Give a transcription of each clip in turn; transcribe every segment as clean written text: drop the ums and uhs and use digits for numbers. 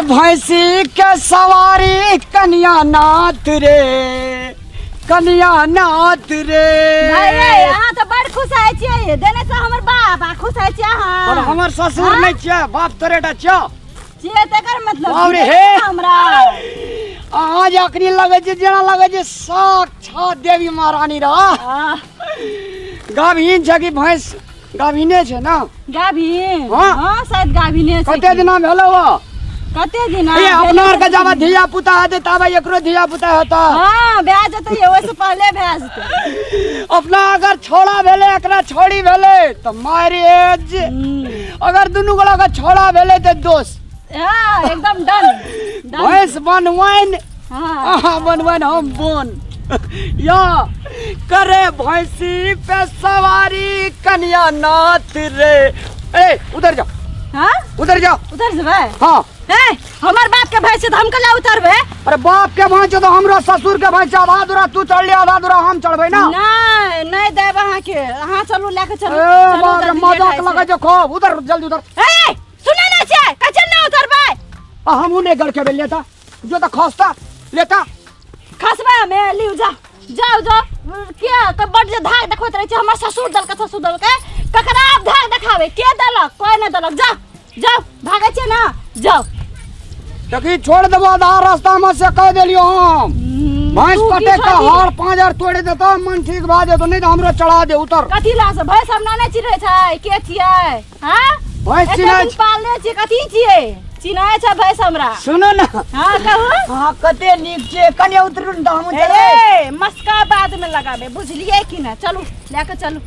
भैंसी के सवारी कन्या नाथ रे, कन्या नाथ रे। भाई यहाँ तो बड़ खुश है छियै, देने से हमर बाप खुश है छियै। और हमर ससुर नहीं छियै, बाप तोरेटा छियै तकर मतलब बाबरे हे हमरा आज अखनी लगे छै जेना लगे छै साक्षात देवी महारानी रह। गाभिन छै कि भैंस गाभिने छै ना? गाभिन हाँ? हाँ शायद गाभिने छै। कते दिना भेलो हो? कते दिन ये अपना आर के जावा धिया पुता हेतै तबे एकरो धिया पुता हेता। हां ब्याह जते ओसे पहले ब्याह जते। अपना अगर छोड़ा भेले एकरा छोड़ी भेले त मैरिज, अगर दुनु गोला का छोड़ा भेले त दोस्त। हां एकदम डन। भैंस बन वाइन हां बन वाइन हम बोन या करे भैंसी पे सवारी कन्या नाथ रे। ए उधर जा। हां उधर जा। उधर जेबै? हां ए हमर बाप के भैंस त हम कला उतरबे। अरे बाप के भैंस तो हमरो ससुर के भैंस आधा दूरा तू चढ़ ले आधा दूरा हम चढ़बै ना। नहीं नहीं देब अहाँ के, अहाँ चलू लेके चलू। ए बाप रे मजाक लगे जो खूब उधर जल्दी उधर। ए सुने ना छै कचन ना उतरबै। हमहू ने गड़ के बेल लेता जो तो खस्ता लेता खसबा में लिउ जा जाओ जाओ क्या तो बड़ जे धाक देखैत रहै छै हमर ससुर दल के ककरा आप धाक देखावे के दलक कोई नहीं दलक। जा जाओ भागे छै ना जाओ। देखी छोड़ देबो आधा रास्ता में से कह देलियो हम भैंस कटे का हार 5000 तोड़े देता मन ठीक भा जेतो नहीं तो हमरो चढ़ा दे उतर। कथी ला से भैंस हम ना चिन्है छै के छियै? हां भैंस चिन्है पालने छी कथी छियै? चिन्है छै भैंस हमरा। सुनो ना हां कहू। हां कते नीक छै कन्या उतरू न हम चले। ए मस्का बाद में लगाबे बुझलिए कि ना? चलू लेके चलू।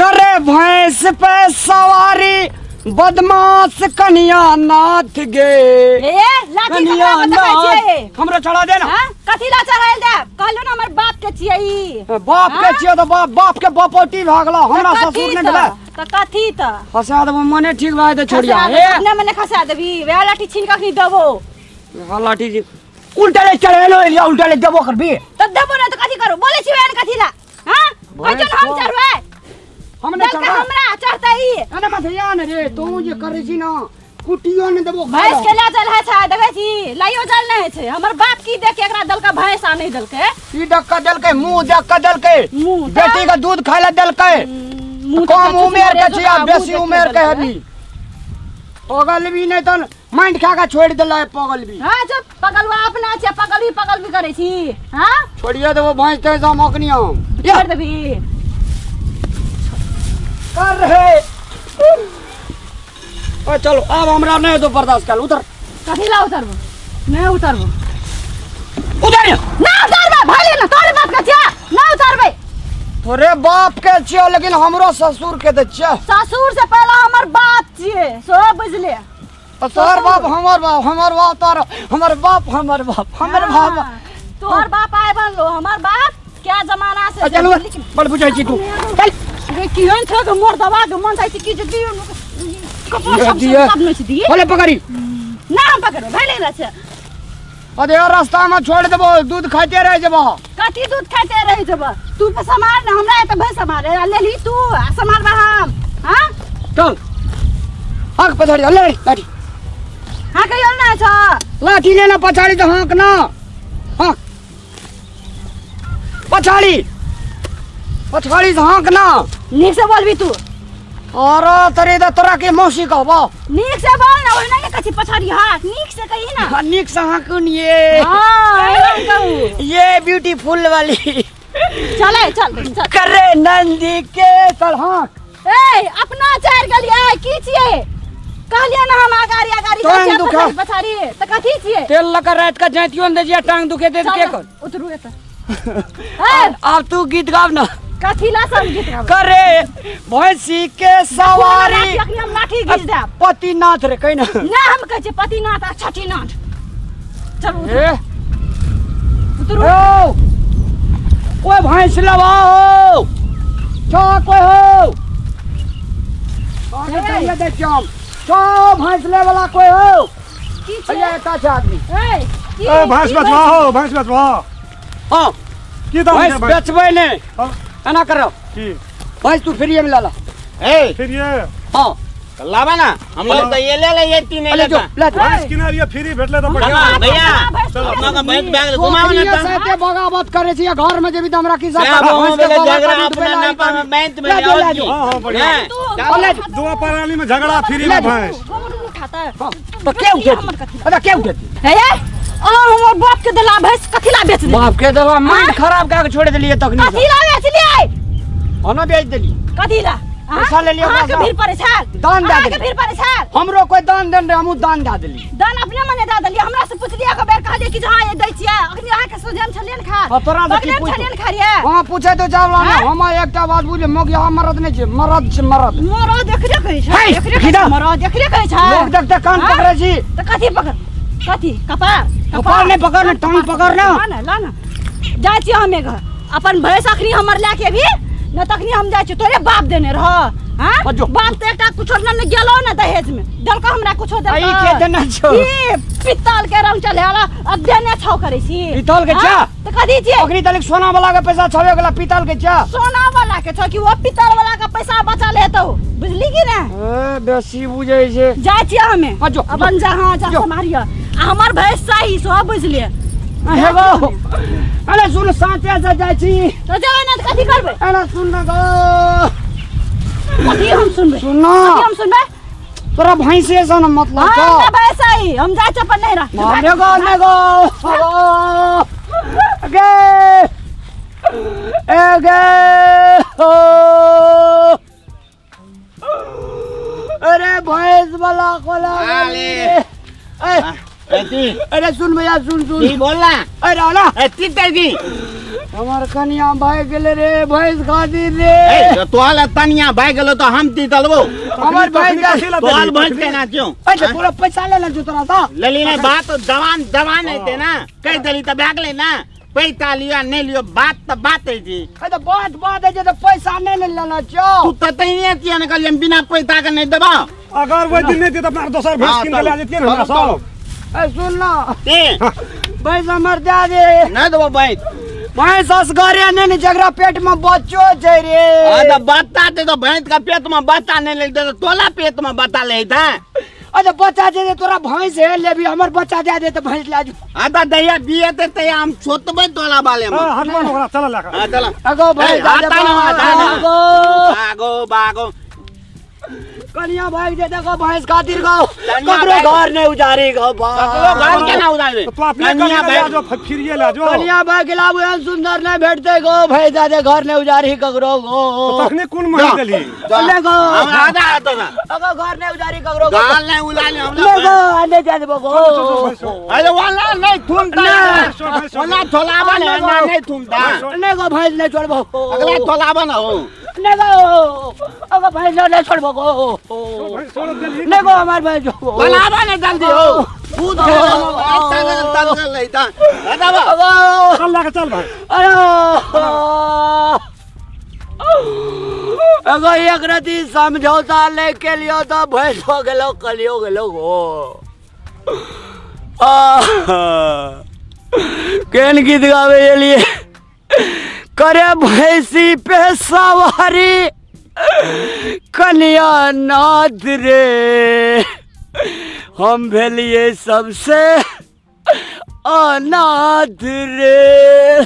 करे भैंस पे सवारी बदमाश कन्या नाथ गे। ए लाठी कन्या पकड़ा बताबै छियै। हमरो चढ़ा दे ना। हां कथी ला चढ़ाइल दे? कहलो ना हमर बाप के छियै ई। बाप के छियो तो बाप के बपोटी भागला हमरा ससुर ने भेले त कथी त फसा देबो मने ठीक भा दे छोड़िया। ए अपने मने खसा देबी वे लाठी छीन के अखनी देबो। हां लाठी जी उल्टा ले चढ़ेलो या उल्टा ले देबो करबी त देबो ना त कथी करू? बोले छी वेन कथी ला? हां कजन हम चढ़बै? हमने चढ़ा हमरा चढ़तै ई। अरे मधया ने रे तू जे करै छी ना कुटियो ने देबो। भैंस के ला चल है छै देखै छी लाइयो जल नै छै। हमर बाप की देख के एकरा दल का भैंस आ नै दलकै। ई डक्का दलकै मुंह डक्का दलकै मुंह बेटी का दूध खाय ला दलकै। कम उम्र के छिया बेसी उम्र के हबी पगल भी नहीं तो माइंड खा के छोड़ देला पगल भी। हां जब पगलवा अपना छै पगल भी करै छी। हां छोड़िए देबो भैंस ते जमकनिया छोड़ देबी कर रहे। ओ चलो अब हमरा नहीं दो बर्दाश्त कर उधर। कथी ला उतरबो? नहीं उतरबो। उधर ना उतरबे भाले ना तोरे बाप के छिया ना उतरबे। तोरे बाप के छियो लेकिन हमरो ससुर के त छिया। ससुर से पहले हमर बाप छिए सब बुझले। तोर बाप हमर बाप तोर हमर बाप तोर बाप आए बनलो हमर बाप क्या जमाना से। चलो बड़ बुझाई छी तू चल रे किहन छ के मोर दबा के मन छै कि जे दियो दिए बोले पकड़ी ना हम पकड़ो भाले ना छै। अरे रास्ता में छोड़ देबो दूध खाते रह जेबो। कथी दूध खाते रह जेबो? तू पे समार ना हमरा त भैंस समारे ले ली तू समार बा हम। हां चल हक पछाड़ी ले लाठी। हां कहियो ना छ लाठी लेना पछाड़ी तो हक ना हक पछाड़ी से हक ना। नीक से बोलबी तू। और तरे द तोरा के मौसी कहबो नीक से बोल ना ओना के कछि पछाड़ी हाथ नीक से कही ना। नीक से हकन ये हां कहू ये ब्यूटीफुल वाली चले चल करे नंदी के सलहक। ए अपना चार गलिया की छिए? कहलिया ना हम आगारी पछाड़ी त कथी छिए? तेल लगा रात का जातियो न दजिया टांग दुखे दे के कर उतरू एत। अब तू गीत गाव ना। कथी ला सब गीत गाव? करे भैंसी के सवारी हम लाठी घिस दे। पतिनाथ रे कहीं ना हम कह छै पतिनाथ आ छठीनाथ। चल ए उतरू। ओए भैंस लवाओ छो कोई हो आगे दे चम छो भैंस ले वाला कोई हो की छै? ये का आदमी ए भैंस बेचवाओ भैंस बेचवाओ। हां की दाम भैंस है बेचबै ने हां एना करो की भैंस तू फ्री में ला ला। ए फिर ये हां लावा ना हम लोग तो ये ले ले ये तीन ले ले जो ले जो। भैंस किनारिया फ्री भेटले तो बढ़िया हाँ, भैया चलो, अपना का बैंक बैग घुमाओ ना कोकनिया साथे बगावत करे छी घर में जेबी त हमरा की क्या वो मेरे झगड़ा अपना ना पर बैंक में ले आओ जी हाँ हाँ बढ़िया हैं? ले दो पराली में झगड़ा फ्री में भैंस उठाता है तो के उठेती अरे के उठेती हे हमर बाप के दला भैंस कथी ला बेच ली बाप के दवा माइंड खराब का के छोड़ देलिए तखनी कथी ला बेच लिए ओना बेच देली कथी ला पैसा ले लियो के पैसा। भीड़ पड़े छाल दान दे के देली। भीड़ पड़े छाल हमरो कोई दान देन रे हमू दान दे देली दान अपने मने दे देलिए हमरा से पूछलिए के बेर कहलिए कि हां ये दै छियै अखनी अहाँ के सोझम छलिए न खा हाँ, तोरा से की पूछ- छलिए न खा रिया हां पूछे तो जावला ना हाँ? हम एकटा बात बुझे मग यहाँ मरद नहीं छे मरद छे मरद मोरो देखरे कहै छै हे, देखरे खीदा। मोरो देखरे कहै छै लोग देखते कान हाँ? पकड़े छी त कथी पकड़ कथी कपार कपार नहीं पकड़ना टांग पकड़ना ला ना जाय छी हमे घर अपन भैंस अखनी हमर लेके भी न तखनी हम जाय छी तोरे बाप देने रह हां अजो। बाप त एकटा कुछो न गेलो न दहेज में देलको हमरा कुछो देलको आई के देना छौ ई पित्तल के रंग चलेला अध्ययन छौ करै छी पित्तल के हाँ? छा? त कथी छी अखनी तलिक सोना वाला के पैसा छवे गेला पीतल के चा सोना वाला के छौ कि वो पित्तल वाला का पैसा बचा लेतो बुझली कि ना ए बेसी बुझै छे जाय छी हमे अजो, अपन जहां जा जो। मारिया हमर भैंस सही सो बुझलिए हेगो अरे सुन साथे से जाय छी तो जाओ ना कथी करबे अरे सुन ना गो कथी हम सुनबे सुन ना कथी हम सुनबे तोरा भैंसे से न मतलब हाँ, छौ ना भैंस आई हम जाय छी अपन नहीं रह हेगो हेगो गे एगे हो अरे भैंस वाला कोला अरे सुन भैया सुन सुन की बोलना अरे आला तीतर की हमार कन्या भाई गेले रे भैंस खातिर रे तो तोला तनिया भाई गेलो तो हम तीतलबो हमार भाई तोल भैंस के ना क्यों अरे पूरा पैसा ले जो तोरा था लली ने बात जवान जवान है ना कह दली तो बैग ले ना पैसा लियो नहीं लियो बात तो बात है जी अरे बात है जो पैसा नहीं लेना तू चाहो तो तैयार किया ना कल बिना पैसा का नहीं दबा अगर वो दिन नहीं दे तो अपना दोसर भैंस किन के ले जेतिए ना सब ए सुन ना ते पैसा मर जा दे ना दबो भाई भैंस असगरे नहीं जगरा पेट में बच्चो छै रे तो बता दे तो भैंस का पेट में बता नहीं ले तो तोला पेट में बता ले था अरे बच्चा दे तोरा भैंस है ले भी हमर बच्चा दे तो भैंस ला जो आधा दैया दिए ते हम सोतबे तोला बाले में हनुमान ओकरा चल लेकर हां चला अगो भाई ए, आता ना, आता ना। अगो भागो भागो कन्या भाई दे देखो भैंस खातिर गो कन्या ककरो भाई- घर नहीं उजारी गो ककरो घर के ना उड़ावे तो तू अपने कन्या ले जो फिरिए ले जो कन्या भाई के लाभ एहन सुंदर नहीं भेटते गो भाई दादे घर नहीं उजारी ककरो गो तखनी कोन मही देली ले गो हम आधा आता ना अगो घर नहीं उजारी ककरो गो गाल नहीं उड़ाले हम ले गो आने जा देबो गो अरे वाला नहीं थूमता वाला थोला बने ना नहीं थूमता ले गो भैंस नहीं छोड़बो अगला थोला बना हो ले गो अगो भैंस नहीं छोड़बो गो ले गो हमार भैंस जो बना बने जल्दी हो कूद तंगल लेता दादा अगो चल लेकर चल भाई अगो एक रति समझौता लेके लियो तो भैंस हो गेलो कलियो गेलो गो केन गीत गावे ये लिए करे भैंसी पे सवारी कन्या नाथ रे हम भेलिए सबसे अनाथ रे